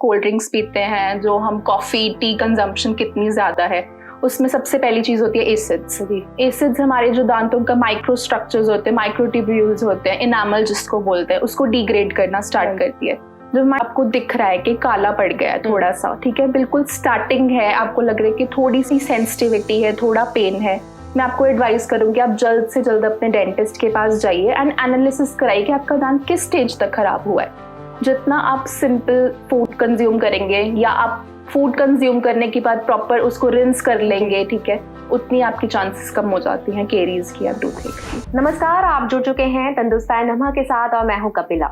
Cold drinks पीते हैं, जो हम कॉफी टी कंजम्पशन कितनी ज्यादा है, उसमें सबसे पहली चीज होती है एसिड्स। एसिड्स हमारे जो दांतों का माइक्रो स्ट्रक्चर्स होते हैं, माइक्रोट्यूब्यूल्स होते हैं, इनामल जिसको बोलते हैं, उसको डिग्रेड करना स्टार्ट करती है। जो आपको दिख रहा है कि काला पड़ गया है थोड़ा सा, ठीक है, बिल्कुल स्टार्टिंग है, आपको लग रहा है कि थोड़ी सी सेंसिटिविटी है, थोड़ा पेन है, मैं आपको एडवाइस करूंगी आप जल्द से जल्द अपने डेंटिस्ट के पास जाइए एंड एनालिसिस कराइए कि आपका दांत किस स्टेज तक खराब हुआ है। जितना आप सिंपल फूड कंज्यूम करेंगे या आप फूड कंज्यूम करने के बाद प्रॉपर उसको रिंस कर लेंगे, ठीक है, उतनी आपकी चांसेस कम हो जाती हैं केरीज की या टूथ की। नमस्कार, आप जुड़ चुके हैं तंदुरुस्तान नमा के साथ और मैं हूं कपिला।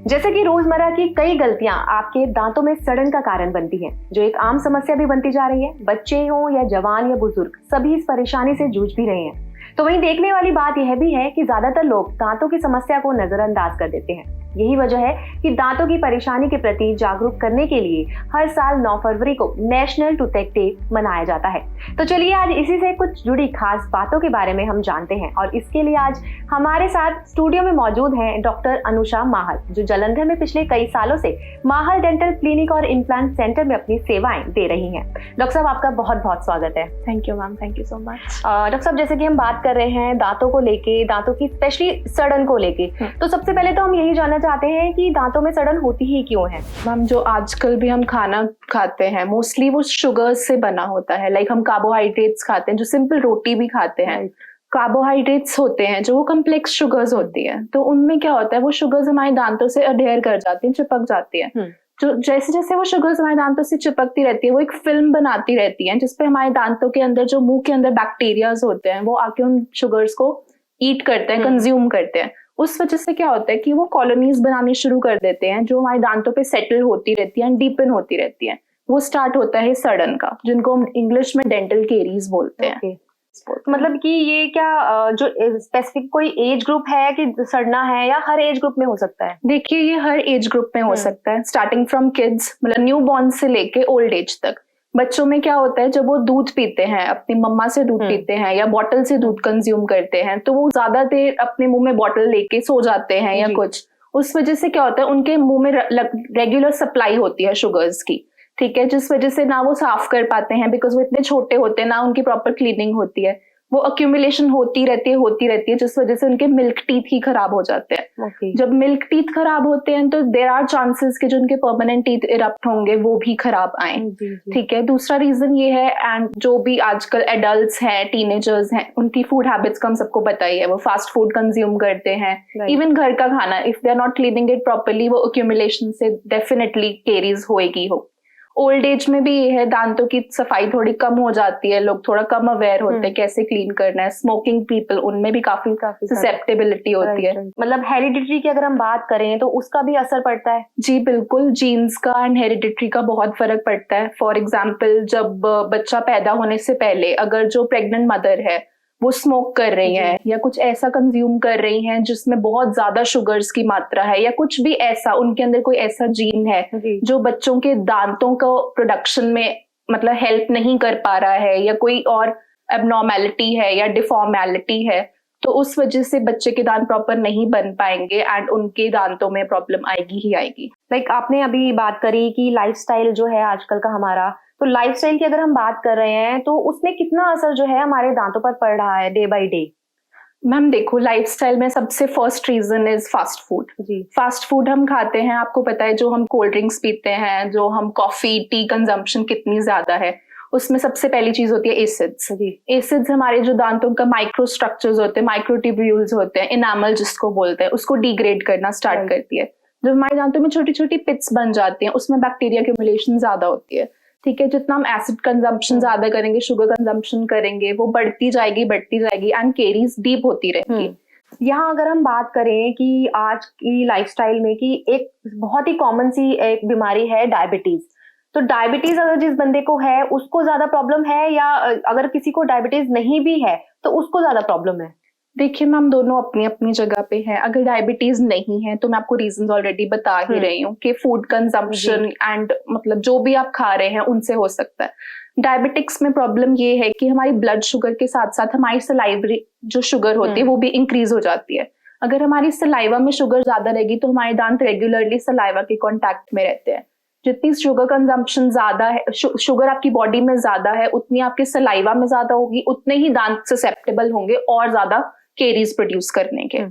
जैसे कि रोजमर्रा की कई गलतियां आपके दांतों में सड़न का कारण बनती हैं, जो एक आम समस्या भी बनती जा रही है। बच्चे हो या जवान या बुजुर्ग, सभी इस परेशानी से जूझ भी रहे हैं। तो वहीं देखने वाली बात यह भी है कि ज्यादातर लोग दांतों की समस्या को नजरअंदाज कर देते हैं। यही वजह है कि दांतों की परेशानी के प्रति जागरूक करने के लिए हर साल 9 फरवरी को नेशनल टूथेक डे मनाया जाता है। तो चलिए आज इसी से कुछ जुड़ी खास बातों के बारे में हम जानते हैं और इसके लिए आज हमारे साथ स्टूडियो में मौजूद हैं डॉक्टर अनुषा माहल, जो जालंधर में पिछले कई सालों से माहल डेंटल क्लिनिक और इम्प्लांट सेंटर में अपनी सेवाएं दे रही हैं। डॉक्टर साहब, आपका बहुत बहुत स्वागत है। Thank you ma'am, thank you so much. Doctor साहब, जैसे कि हम बात कर रहे हैं दांतों को लेके, दांतों की स्पेशली सड़न को लेके, तो सबसे पहले तो हम यही जानना चाहते हैं कि दांतों में सड़न होती ही क्यों है। मैम, जो आजकल भी हम खाना खाते हैं मोस्टली वो शुगर से बना होता है। लाइक हम कार्बोहाइड्रेट्स खाते हैं, जो सिंपल रोटी भी खाते हैं, कार्बोहाइड्रेट्स होते हैं जो वो कम्प्लेक्स शुगर्स होती है। तो उनमें क्या होता है, वो शुगर्स हमारे दांतों से अडेयर कर जाती हैं, चिपक जाती है। जो जैसे जैसे वो शुगर्स हमारे दांतों से चिपकती रहती है, वो एक फिल्म बनाती रहती है, जिसपे हमारे दांतों के अंदर जो मुंह के अंदर बैक्टीरियाज होते हैं वो आके उन शुगर्स को ईट करते हैं, कंज्यूम करते हैं। उस वजह से क्या होता है कि वो कॉलोनीज बनानी शुरू कर देते हैं, जो हमारे दांतों पे सेटल होती रहती है, डीपन होती रहती है। वो स्टार्ट होता है सड़न का, जिनको हम इंग्लिश में डेंटल केरीज बोलते हैं। मतलब कि ये क्या जो स्पेसिफिक कोई एज ग्रुप है कि सड़ना है, या हर एज ग्रुप में हो सकता है? देखिए, ये हर एज ग्रुप में हो सकता है, स्टार्टिंग फ्रॉम किड्स, मतलब न्यू बॉर्न से लेके ओल्ड एज तक। बच्चों में क्या होता है, जब वो दूध पीते हैं, अपनी मम्मा से दूध पीते हैं या बॉटल से दूध कंज्यूम करते हैं, तो वो ज्यादा देर अपने मुंह में बॉटल लेके सो जाते हैं या कुछ। उस वजह से क्या होता है, उनके मुंह में रेगुलर सप्लाई होती है शुगर्स की, ठीक है, जिस वजह से ना वो साफ कर पाते हैं, बिकॉज वो इतने छोटे होते हैं, ना उनकी प्रॉपर क्लीनिंग होती है, वो अक्यूमुलेशन होती रहती है, जिस वजह से उनके मिल्क टीथ ही खराब हो जाते हैं। जब मिल्क टीथ खराब होते हैं तो देयर आर चांसेस कि जो उनके परमानेंट टीथ इरप्ट होंगे वो भी खराब आए, ठीक है। दूसरा रीजन ये है, एंड जो भी आजकल एडल्ट्स हैं, टीनेजर्स हैं, उनकी फूड हैबिट्स का हम सबको पता ही है, वो फास्ट फूड कंज्यूम करते हैं। इवन घर का खाना, if they are not cleaning it properly, वो अक्यूमुलेशन से डेफिनेटली केरीज होएगी हो। ओल्ड एज में भी ये है, दांतों की सफाई थोड़ी कम हो जाती है, लोग थोड़ा कम अवेयर होते हैं कैसे क्लीन करना है। स्मोकिंग पीपल, उनमें भी काफी ससेप्टेबिलिटी होती है। मतलब हेरिडिटरी की अगर हम बात करें तो उसका भी असर पड़ता है? जी बिल्कुल, जीन्स का एंड हेरिडिटरी का बहुत फर्क पड़ता है। फॉर एग्जाम्पल, जब बच्चा पैदा होने से पहले अगर जो प्रेग्नेंट मदर है वो स्मोक कर रही है या कुछ ऐसा कंज्यूम कर रही हैं जिसमें बहुत ज्यादा शुगर्स की मात्रा है, या कुछ भी ऐसा, उनके अंदर कोई ऐसा जीन है जो बच्चों के दांतों को प्रोडक्शन में मतलब हेल्प नहीं कर पा रहा है, या कोई और एबनॉर्मेलिटी है या डिफॉर्मेलिटी है, तो उस वजह से बच्चे के दांत प्रॉपर नहीं बन पाएंगे एंड उनके दांतों में प्रॉब्लम आएगी ही आएगी। लाइक आपने अभी बात करी कि लाइफस्टाइल जो है आजकल का हमारा, तो लाइफस्टाइल की अगर हम बात कर रहे हैं तो उसमें कितना असर जो है हमारे दांतों पर पड़ रहा है डे बाय डे? मैम देखो, लाइफस्टाइल में सबसे first reason is fast food. Fast food हम खाते हैं, आपको पता है, जो हम कोल्ड ड्रिंक्स पीते हैं, जो हम कॉफी टी कंजम्पशन कितनी ज्यादा है, उसमें सबसे पहली चीज होती है एसिड्स। एसिड्स हमारे जो दांतों का माइक्रो स्ट्रक्चर्स होते हैं, माइक्रोट्यूब्यूल्स होते हैं, इनामल जिसको बोलते हैं, उसको डिग्रेड करना स्टार्ट करती है। जब हमारे दांतों में छोटी छोटी पिट्स बन जाती हैं, उसमें बैक्टीरिया एक्यूमुलेशन ज्यादा होती है, ठीक है। जितना हम एसिड कंजम्पशन ज्यादा करेंगे, शुगर कंजम्पशन करेंगे, वो बढ़ती जाएगी एंड केरीज डीप होती रहेंगी। यहाँ अगर हम बात करें कि आज की लाइफस्टाइल में कि एक बहुत ही कॉमन सी एक बीमारी है डायबिटीज, तो डायबिटीज अगर जिस बंदे को है उसको ज्यादा प्रॉब्लम है, या अगर किसी को डायबिटीज नहीं भी है तो उसको ज्यादा प्रॉब्लम है? देखिए मैम, दोनों अपनी अपनी जगह पे है। अगर डायबिटीज नहीं है तो मैं आपको रीजंस ऑलरेडी बता ही रही हूँ कि फूड कंजम्पशन एंड मतलब जो भी आप खा रहे हैं उनसे हो सकता है। डायबिटिक्स में प्रॉब्लम ये है कि हमारी ब्लड शुगर के साथ साथ हमारी सलाइवरी जो शुगर होती है वो भी इंक्रीज हो जाती है। अगर हमारी सलाइवा में शुगर ज्यादा रहेगी तो हमारे दांत रेगुलरली सलाइवा के कांटेक्ट में रहते हैं, जितनी शुगर कंजम्पशन ज्यादा है, शुगर आपकी बॉडी में ज्यादा है, उतनी आपके सलाइवा में ज्यादा होगी, उतने ही दांत ससेप्टेबल होंगे और ज्यादा केरीज प्रोड्यूस करने के।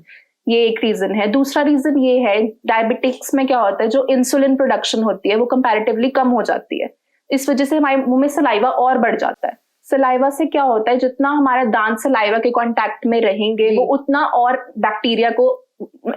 ये एक रीजन है। दूसरा रीजन ये है, डायबिटिक्स में क्या होता है, जो इंसुलिन प्रोडक्शन होती है वो कंपैरेटिवली कम हो जाती है। इस वजह से हमारे मुंह में सलाइवा और बढ़ जाता है। सलाइवा से क्या होता है, जितना हमारा दांत सलाइवा के कांटेक्ट में रहेंगे वो उतना और बैक्टीरिया को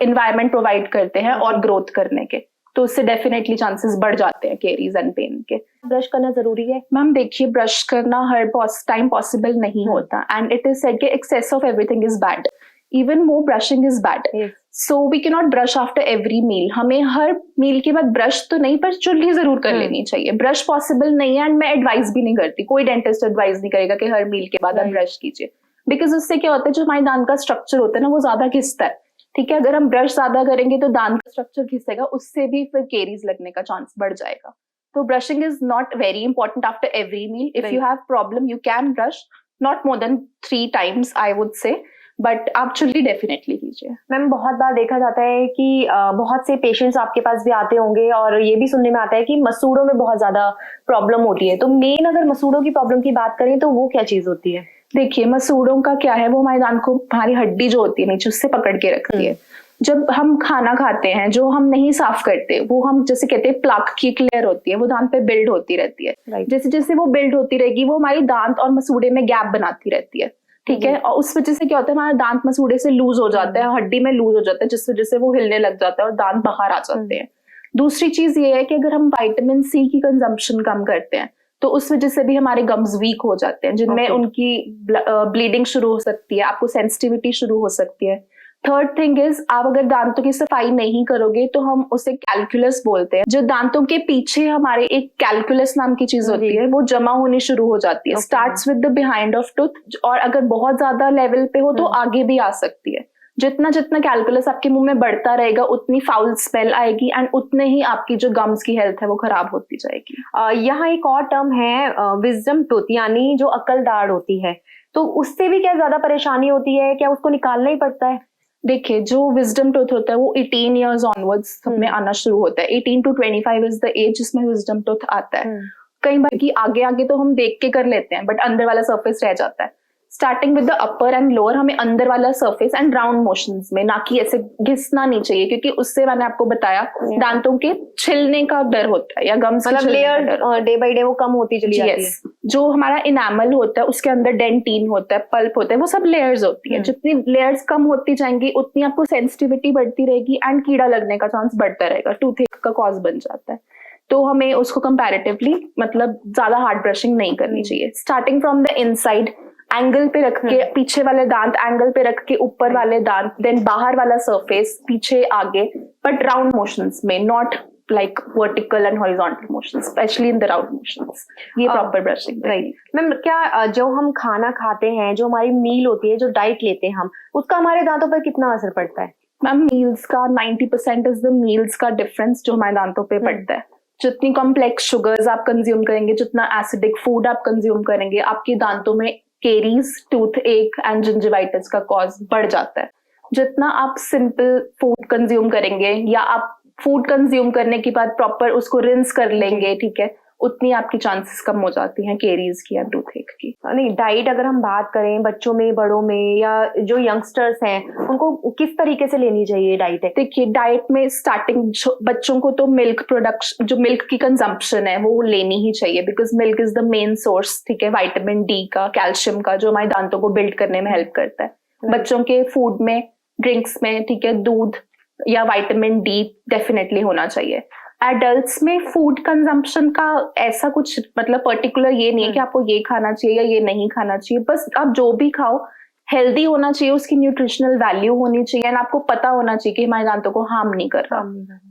एनवायरनमेंट प्रोवाइड करते हैं और ग्रोथ करने के, तो उससे डेफिनेटली चांसेस बढ़ जाते हैं केरीज एंड पेन के। ब्रश करना जरूरी है? मैम देखिए, ब्रश करना हर टाइम पॉसिबल नहीं होता, एंड इट इज सेड कि excess of everything is bad, even more brushing is bad. So we can not brush after every meal. हमें हर मील के बाद ब्रश तो नहीं, पर चुल्ली जरूर कर लेनी चाहिए। ब्रश पॉसिबल नहीं है, एंड मैं एडवाइस भी नहीं करती, कोई डेंटिस्ट एडवाइस नहीं करेगा कि हर मील के बाद आप ब्रश कीजिए, बिकॉज उससे क्या होता है, जो हमारे दांत का स्ट्रक्चर होता है ना वो ज्यादा घिसता है। ठीक है, अगर हम ब्रश ज्यादा करेंगे तो दांत का स्ट्रक्चर घिसेगा, उससे भी फिर केरीज लगने का चांस बढ़ जाएगा। तो brushing is not very important after every meal. If you have problem you can brush, not more than 3 times I would say, but आप चुल्ली डेफिनेटली कीजिए। मैम बहुत बार देखा जाता है कि बहुत से पेशेंट्स आपके पास भी आते होंगे और ये भी सुनने में आता है कि मसूड़ों में बहुत ज्यादा प्रॉब्लम होती है, तो मेन अगर मसूड़ों की प्रॉब्लम की बात करें तो वो क्या चीज होती है? देखिए, मसूड़ों का क्या है, वो हमारे दांत को, हमारी हड्डी जो होती है नीचे, उससे पकड़ के रखती है। जब हम खाना खाते हैं जो हम नहीं साफ करते, वो हम जैसे कहते हैं प्लाक की एक लेयर होती है, वो दांत पे बिल्ड होती रहती है। जैसे जैसे वो बिल्ड होती रहेगी वो हमारी दांत और मसूड़े में गैप बनाती रहती है। ठीक है, और उस वजह से क्या होता है, हमारा दांत मसूड़े से लूज हो जाता है, हड्डी में लूज हो जाता है, जिस वजह से वो हिलने लग जाता है और दांत बाहर आ जाते हैं। दूसरी चीज ये है कि अगर हम विटामिन सी की कंजम्पशन कम करते हैं तो उस वजह से भी हमारे गम्स वीक हो जाते हैं, जिनमें उनकी ब्लीडिंग शुरू हो सकती है, आपको सेंसिटिविटी शुरू हो सकती है। थर्ड थिंग इज, आप अगर दांतों की सफाई नहीं करोगे तो हम उसे कैलकुलस बोलते हैं, जो दांतों के पीछे हमारे एक कैलकुलस नाम की चीज होती है, वो जमा होनी शुरू हो जाती है। Starts with the behind of tooth, और अगर बहुत ज्यादा लेवल पे हो तो आगे भी आ सकती है। जितना जितना कैलकुलस आपके मुंह में बढ़ता रहेगा उतनी फाउल स्मेल आएगी, एंड उतने ही आपकी जो गम्स की हेल्थ है वो खराब होती जाएगी। यहाँ एक और टर्म है विजडम टूथ, यानी जो अकल दाढ़ होती है, तो उससे भी क्या ज्यादा परेशानी होती है? क्या उसको निकालना ही पड़ता है? देखिए, जो विजडम टूथ होता है वो 18 years ऑनवर्ड्स में आना शुरू होता है। 18 to 25 इज द एज जिसमें विजडम टूथ आता है। कई बार की आगे आगे तो हम देख के कर लेते हैं, बट अंदर वाला सरफेस रह जाता है। Starting with the upper and lower, हमें अंदर वाला सरफेस एंड राउंड मोशंस में, ना कि ऐसे घिसना नहीं चाहिए, क्योंकि उससे मैंने आपको बताया दांतों के छिलने का डर होता है, या गम्स मतलब लेयर डे बाय डे वो कम होती चली जाती है। जो हमारा इनामल होता है उसके अंदर डेंटिन होता है, पल्प होता है, वो सब लेयर्स होती है। जितनी लेयर्स कम होती जाएंगी उतनी आपको सेंसिटिविटी बढ़ती रहेगी एंड कीड़ा लगने का चांस बढ़ता रहेगा, टूथ का कॉज बन जाता है। तो हमें उसको कंपैरेटिवली मतलब ज्यादा हार्ड ब्रशिंग नहीं करनी चाहिए। Starting from the inside, angle पे रख के, पीछे वाले दांत एंगल पे रख के, ऊपर वाले दांत, देन बाहर वाला सरफेस, पीछे आगे, बट राउंड मोशंस में, not like vertical and horizontal motions, specially in the round motions. ये प्रॉपर ब्रशिंग। राइट मैम, क्या जो हम खाना खाते हैं, जो हमारी मील होती है, जो डाइट लेते हैं हम, उसका हमारे दांतों पर कितना असर पड़ता है? मैम, मील्स का 90% इज द मील्स का डिफरेंस जो हमारे दांतों पे पड़ता है। जितनी कॉम्प्लेक्स शुगर्स आप कंज्यूम करेंगे, जितना एसिडिक फूड आप कंज्यूम करेंगे, आपके दांतों में केरीज, टूथ एक एंड जिंजिवाइटिस का कॉज बढ़ जाता है। जितना आप सिंपल फूड कंज्यूम करेंगे, या आप फूड कंज्यूम करने के बाद प्रॉपर उसको रिंस कर लेंगे, ठीक है, उतनी आपकी चांसेस कम हो जाती हैं केरीज की या टूथएक की। नहीं, डाइट अगर हम बात करें बच्चों में, बड़ों में, या जो यंगस्टर्स हैं, उनको किस तरीके से लेनी चाहिए डाइट? देखिए, डाइट में स्टार्टिंग बच्चों को तो मिल्क प्रोडक्शन, जो मिल्क की कंजम्पशन है वो लेनी ही चाहिए, because milk is the main source, ठीक है, विटामिन डी का, कैल्शियम का, जो हमारे दांतों को बिल्ड करने में हेल्प करता है। बच्चों के फूड में, ड्रिंक्स में, ठीक है, दूध या विटामिन डी डेफिनेटली होना चाहिए। एडल्ट्स में फूड कंजम्पशन का ऐसा कुछ मतलब पर्टिकुलर ये नहीं है कि आपको ये खाना चाहिए या ये नहीं खाना चाहिए, बस आप जो भी खाओ हेल्दी होना चाहिए, उसकी न्यूट्रिशनल वैल्यू होनी चाहिए, एंड आपको पता होना चाहिए कि हमारे दांतों को हार्म नहीं कर रहा।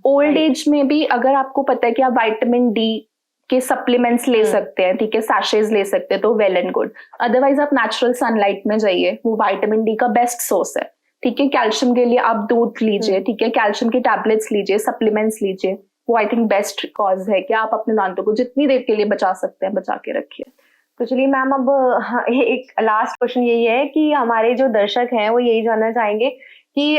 ओल्ड एज में भी अगर आपको पता है कि आप विटामिन डी के सप्लीमेंट्स ले सकते हैं, ठीक है, सैशेज ले सकते हैं, तो वेल एंड गुड। अदरवाइज आप नेचुरल सनलाइट में जाइए, वो विटामिन डी का बेस्ट सोर्स है, ठीक है। कैल्शियम के लिए आप दूध लीजिए, ठीक है, कैल्शियम की टैबलेट्स लीजिए, सप्लीमेंट्स लीजिए, वो आई थिंक बेस्ट कॉज है कि आप अपने दांतों को जितनी देर के लिए बचा सकते हैं बचा के रखिए। तो चलिए मैम, अब एक लास्ट क्वेश्चन यही है कि हमारे जो दर्शक हैं वो यही जानना चाहेंगे कि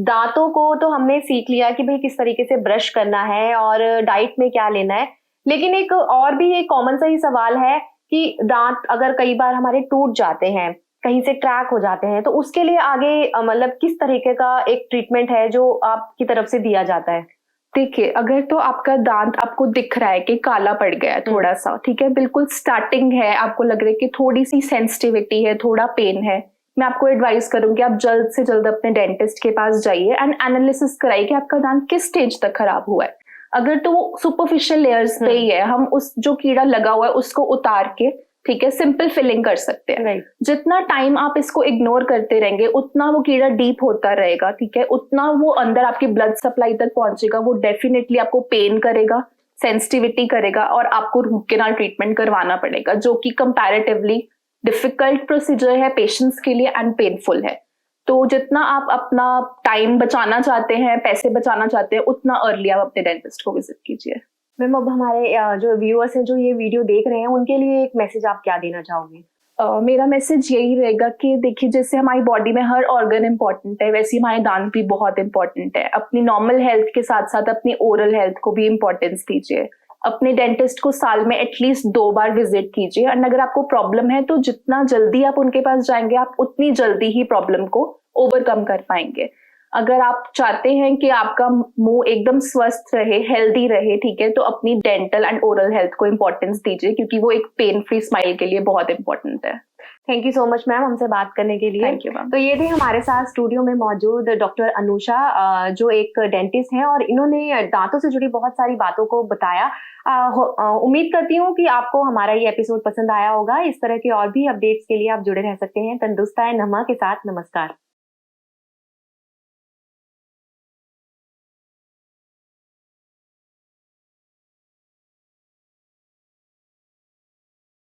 दांतों को तो हमने सीख लिया कि भाई किस तरीके से ब्रश करना है और डाइट में क्या लेना है, लेकिन एक और भी एक कॉमन सा ही सवाल है कि दांत अगर कई बार हमारे टूट जाते हैं, कहीं से क्रैक हो जाते हैं, तो उसके लिए आगे मतलब किस तरीके का एक ट्रीटमेंट है जो आपकी तरफ से दिया जाता है? देखिए, अगर तो आपका दांत आपको दिख रहा है कि काला पड़ गया है थोड़ा सा, ठीक है, बिल्कुल स्टार्टिंग है, आपको लग रहा है कि थोड़ी सी सेंसिटिविटी है, थोड़ा पेन है, मैं आपको एडवाइस करूंगी आप जल्द से जल्द अपने डेंटिस्ट के पास जाइए एंड एनालिसिस कराइए कि आपका दांत किस स्टेज तक खराब हुआ है। अगर तो वो सुपरफिशियल लेयर्स पे ही है, हम उस जो कीड़ा लगा हुआ है उसको उतार के, ठीक है, सिंपल फिलिंग कर सकते हैं। राइट। जितना टाइम आप इसको इग्नोर करते रहेंगे उतना वो कीड़ा डीप होता रहेगा, ठीक है, उतना वो अंदर आपकी ब्लड सप्लाई तक पहुंचेगा, वो डेफिनेटली आपको पेन करेगा, सेंसिटिविटी करेगा और आपको रूट केनाल ट्रीटमेंट करवाना पड़ेगा, जो कि कंपैरेटिवली डिफिकल्ट प्रोसीजर है पेशेंट्स के लिए एंड पेनफुल है। तो जितना आप अपना टाइम बचाना चाहते हैं, पैसे बचाना चाहते हैं, उतना अर्ली आप अपने डेंटिस्ट को विजिट कीजिए। मैम, अब हमारे जो व्यूअर्स हैं जो ये वीडियो देख रहे हैं उनके लिए एक मैसेज आप क्या देना चाहोगे? मेरा मैसेज यही रहेगा कि देखिए, जैसे हमारी बॉडी में हर ऑर्गन इंपॉर्टेंट है, वैसे ही हमारे दांत भी बहुत इंपॉर्टेंट है। अपनी नॉर्मल हेल्थ के साथ साथ अपनी ओरल हेल्थ को भी इंपॉर्टेंस दीजिए। अपने डेंटिस्ट को साल में एटलीस्ट 2 बार विजिट कीजिए एंड अगर आपको प्रॉब्लम है तो जितना जल्दी आप उनके पास जाएंगे आप उतनी जल्दी ही प्रॉब्लम को ओवरकम कर पाएंगे। अगर आप चाहते हैं कि आपका मुंह एकदम स्वस्थ रहे, हेल्दी रहे, ठीक है, तो अपनी डेंटल एंड ओरल हेल्थ को इंपॉर्टेंस दीजिए क्योंकि वो एक पेन फ्री स्माइल के लिए बहुत इंपॉर्टेंट है। Thank you so much ma'am हमसे बात करने के लिए। Thank you ma'am. तो ये थे हमारे साथ स्टूडियो में मौजूद डॉक्टर अनुषा, जो एक डेंटिस्ट हैं और इन्होंने दांतों से जुड़ी बहुत सारी बातों को बताया। उम्मीद करती हूँ कि आपको हमारा ये एपिसोड पसंद आया होगा। इस तरह के और भी अपडेट्स के लिए आप जुड़े रह सकते हैं तंदुरुस्ताए नमा के साथ। नमस्कार।